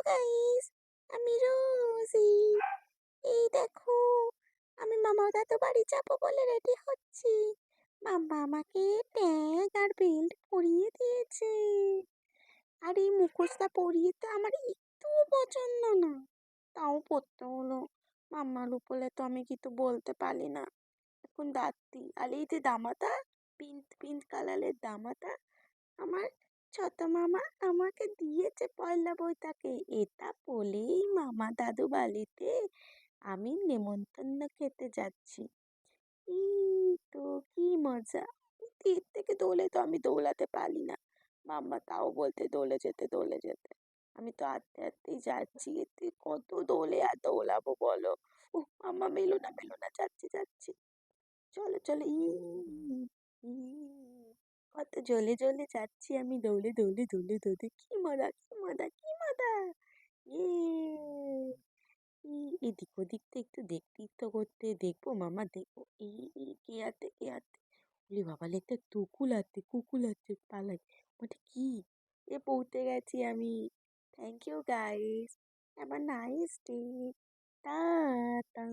Guys, আমি রোজি। এই দেখো, আমি মামা দাদু বাড়ি যাবো বলে রেডি হচ্ছি। মাম্মা আমাকে ট্যাগ আর বেল্ট পরিয়ে দিয়েছে। আর এই মুখোশটা পরিয়ে তো আমার একটুও পছন্দ না, তাও পরতে হলো। মাম্মার উপরে তো আমি কিছু বলতে পারি না। এখন যাচ্ছি। আর এই যে দামাটা, পিঙ্ক পিঙ্ক কালারের দামাটা, আমার ছোট মামা আমাকে দিয়েছে পয়লা বৈশাখে। এটা বলেই মামা দাদু বাড়িতে আমি নেমন্তন্ন খেতে যাচ্ছি। তো কি মজা! এর থেকে দোলে তো আমি দৌড়াতে পারি না। মাম্মা তাও বলতে দোলে যেতে দোলে যেতে। আমি তো আস্তে আস্তেই যাচ্ছি। এতে কত দোলে আর দৌড়াবো বলো। মাম্মা মেলো না মেলো না, যাচ্ছি যাচ্ছি। চলো চলো, ই কত জ্বলে জ্বলে যাচ্ছি আমি, দৌড়ে দৌড়ে দৌড়ে দৌড়ে। কি মজা কি মজা কি মজা! ইয়ে এদিক ওদিক তো একটু দেখতে ইচ্ছা করতে, দেখবো মামা দেখবো। কে আছে কে আছে? ওরে বাবা, একটা কুকুল আছে, পালাই। ওটা কি? পৌঁছে গেছি আমি। Thank you guys, have a nice day. Tata.